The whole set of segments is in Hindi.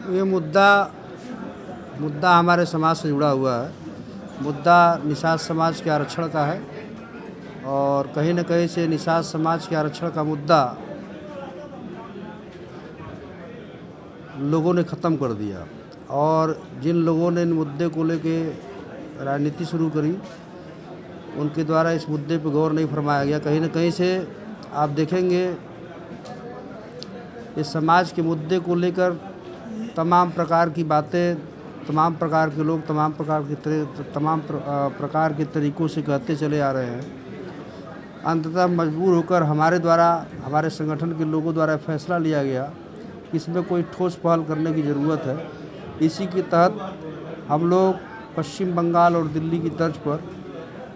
ये मुद्दा मुद्दा हमारे समाज से जुड़ा हुआ है। मुद्दा निषाद समाज के आरक्षण का है और कहीं न कहीं से निषाद समाज के आरक्षण का मुद्दा लोगों ने ख़त्म कर दिया और जिन लोगों ने इन मुद्दे को लेके राजनीति शुरू करी उनके द्वारा इस मुद्दे पर गौर नहीं फरमाया गया। कहीं न कहीं से आप देखेंगे इस समाज के मुद्दे को लेकर तमाम प्रकार की बातें, तमाम प्रकार के लोग तमाम प्रकार के तरीक़ों से कहते चले आ रहे हैं। अंततः मजबूर होकर हमारे द्वारा, हमारे संगठन के लोगों द्वारा फैसला लिया गया कि इसमें कोई ठोस पहल करने की ज़रूरत है। इसी के तहत हम लोग पश्चिम बंगाल और दिल्ली की तर्ज पर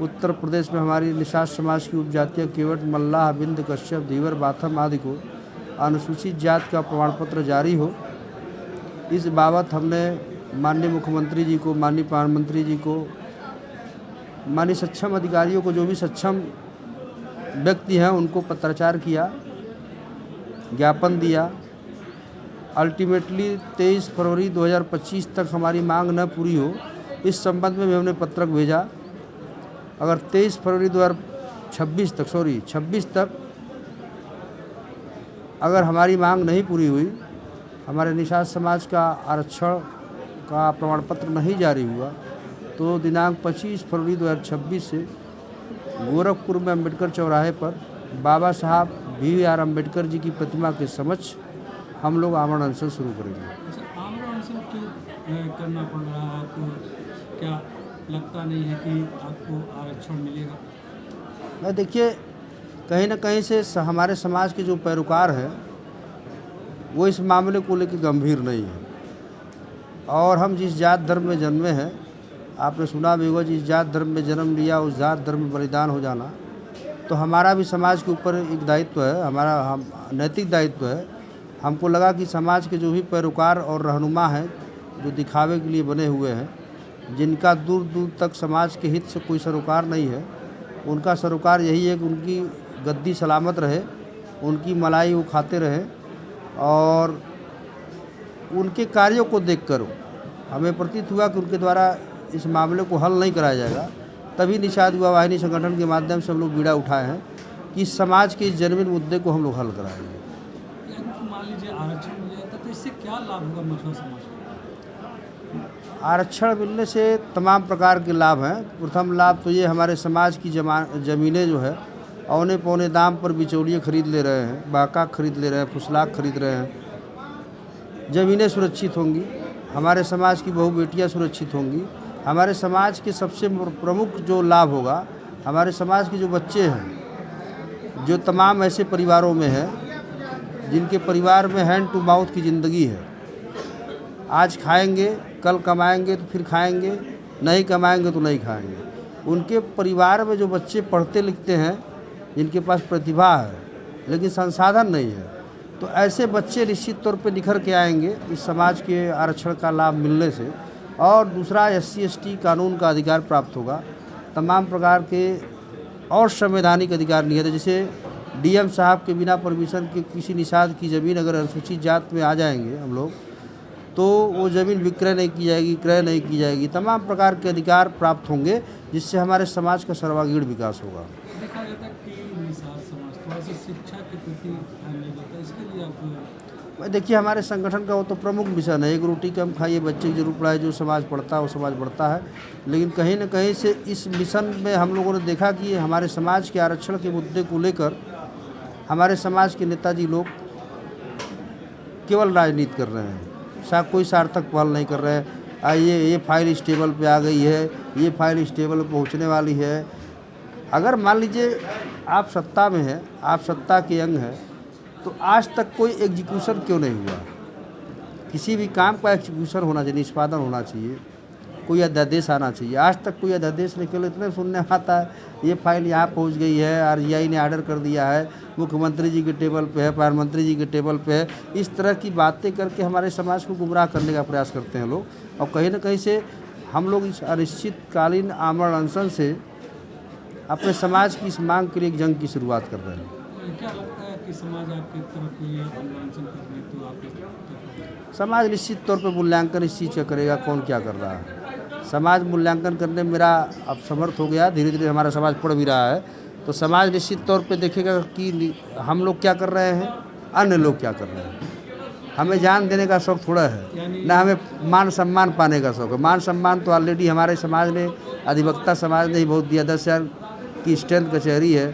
उत्तर प्रदेश में हमारी निषाद समाज की उपजातियाँ केवट, मल्लाह, बिंद, कश्यप, धीवर, बाथम आदि को अनुसूचित जाति का प्रमाण पत्र जारी हो। इस बाबत हमने माननीय मुख्यमंत्री जी को, माननीय प्रधानमंत्री जी को, माननीय सक्षम अधिकारियों को, जो भी सक्षम व्यक्ति हैं उनको पत्राचार किया, ज्ञापन दिया। अल्टीमेटली 23 फरवरी 2025 तक हमारी मांग न पूरी हो इस संबंध में भी हमने पत्रक भेजा। अगर 23 फरवरी 2026 तक अगर हमारी मांग नहीं पूरी हुई, हमारे निषाद समाज का आरक्षण का प्रमाण पत्र नहीं जारी हुआ, तो दिनांक 25 फरवरी 2026 से गोरखपुर में अम्बेडकर चौराहे पर बाबा साहब BR अम्बेडकर जी की प्रतिमा के समक्ष हम लोग आमरण अनशन शुरू करेंगे। आमरण अनशन क्यों करना पड़ रहा है आपको? क्या लगता नहीं है कि आपको आरक्षण मिलेगा? देखिए, कहीं न कहीं से हमारे समाज के जो पैरोकार हैं वो इस मामले को लेकर गंभीर नहीं है और हम जिस जात धर्म में जन्मे हैं, आपने सुना भी होगा, जिस जात धर्म में जन्म लिया उस जात धर्म में बलिदान हो जाना, तो हमारा भी समाज के ऊपर एक दायित्व है, हमारा नैतिक दायित्व है। हमको लगा कि समाज के जो भी पैरोकार और रहनुमा हैं जो दिखावे के लिए बने हुए हैं, जिनका दूर दूर तक समाज के हित से कोई सरोकार नहीं है, उनका सरोकार यही है कि उनकी गद्दी सलामत रहे, उनकी मलाई वो खाते रहें और उनके कार्यों को देखकर हमें प्रतीत हुआ कि उनके द्वारा इस मामले को हल नहीं कराया जाएगा। तभी निषाद युवा वाहिनी संगठन के माध्यम से हम लोग बीड़ा उठाए हैं कि समाज के इस जन्मदिन मुद्दे को हम लोग हल कराएंगे। मान लीजिए आरक्षण मिल जाता तो इससे क्या लाभ होगा मछुआ समाज को? आरक्षण मिलने से तमाम प्रकार के लाभ हैं। प्रथम लाभ तो ये, हमारे समाज की ज़मीनें जो है औने पौने दाम पर बिचौलिए खरीद ले रहे हैं, बाका खरीद ले रहे हैं, फुसलाक खरीद रहे हैं। ज़मीनें सुरक्षित होंगी, हमारे समाज की बहू बेटियाँ सुरक्षित होंगी। हमारे समाज के सबसे प्रमुख जो लाभ होगा, हमारे समाज के जो बच्चे हैं, जो तमाम ऐसे परिवारों में हैं जिनके परिवार में हैंड टू माउथ की ज़िंदगी है, आज खाएंगे, कल कमाएंगे तो फिर खाएंगे, नहीं कमाएंगे तो नहीं खाएंगे। उनके परिवार में जो बच्चे पढ़ते लिखते हैं, जिनके पास प्रतिभा है लेकिन संसाधन नहीं है, तो ऐसे बच्चे निश्चित तौर पे निखर के आएंगे इस समाज के आरक्षण का लाभ मिलने से। और दूसरा, SC ST कानून का अधिकार प्राप्त होगा, तमाम प्रकार के और संवैधानिक अधिकार नहीं है। जैसे DM साहब के बिना परमिशन के किसी निषाद की ज़मीन अगर अनुसूचित जात में आ जाएंगे हम लोग, तो वो ज़मीन विक्रय नहीं की जाएगी, क्रय नहीं की जाएगी। तमाम प्रकार के अधिकार प्राप्त होंगे जिससे हमारे समाज का सर्वांगीण विकास होगा। देखा जाता है कि निषाद समाज थोड़ा सा शिक्षा के प्रति ध्यान नहीं देता, इसके लिए आप? देखिए, हमारे संगठन का वो तो प्रमुख मिशन है, एक रोटी कम खाइए, बच्चे की जरूर पढ़ाए, जो समाज पढ़ता है वो समाज बढ़ता है। लेकिन कहीं न कहीं से इस मिशन में हम लोगों ने देखा कि हमारे समाज के आरक्षण के मुद्दे को लेकर हमारे समाज के नेताजी लोग केवल राजनीति कर रहे हैं, कोई सार्थक पहल नहीं कर रहे हैं। ये फाइल इस टेबल पे आ गई है, ये फाइल इस टेबल पे पहुंचने वाली है। अगर मान लीजिए आप सत्ता में हैं, आप सत्ता के अंग हैं, तो आज तक कोई एग्जीक्यूशन क्यों नहीं हुआ? किसी भी काम का एग्जीक्यूशन होना चाहिए, निष्पादन होना चाहिए, कोई अध्यादेश आना चाहिए। आज तक कोई अध्यादेश नहीं, केवल इतने सुनने आता है ये फाइल यहाँ पहुँच गई है, RGI ने आर्डर कर दिया है, मुख्यमंत्री जी के टेबल पे है, प्रधानमंत्री जी के टेबल पे है। इस तरह की बातें करके हमारे समाज को गुमराह करने का प्रयास करते हैं लोग। और कहीं न कहीं से हम लोग इस अनिश्चितकालीन आमरण अनशन से अपने समाज की इस मांग के लिए एक जंग की शुरुआत कर रहे हैं। क्या लगता है कि समाज आपके तरफ ये आंदोलन कर रहे तो आपके तरफ समाज निश्चित तौर पे मूल्यांकन इस चीज़ का करेगा कौन क्या कर रहा है। समाज मूल्यांकन करने में मेरा अब समर्थ हो गया, धीरे धीरे हमारा समाज पढ़ भी रहा है, तो समाज निश्चित तौर पे देखेगा कि हम लोग क्या कर रहे हैं, अन्य लोग क्या कर रहे हैं। हमें जान देने का शौक़ थोड़ा है, ना हमें मान सम्मान पाने का शौक़ है। मान सम्मान तो ऑलरेडी हमारे समाज ने, अधिवक्ता समाज ने ही बहुत दिया। 10,000 की स्ट्रेंथ कचहरी है,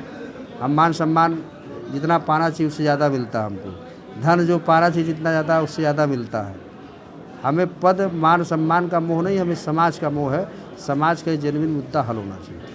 हम मान सम्मान जितना पाना चाहिए उससे ज़्यादा मिलता है हमको। धन जो पाना चाहिए जितना ज़्यादा है उससे ज़्यादा मिलता है। हमें पद मान सम्मान का मोह नहीं, हमें समाज का मोह है। समाज का जेन्युइन मुद्दा हल होना चाहिए।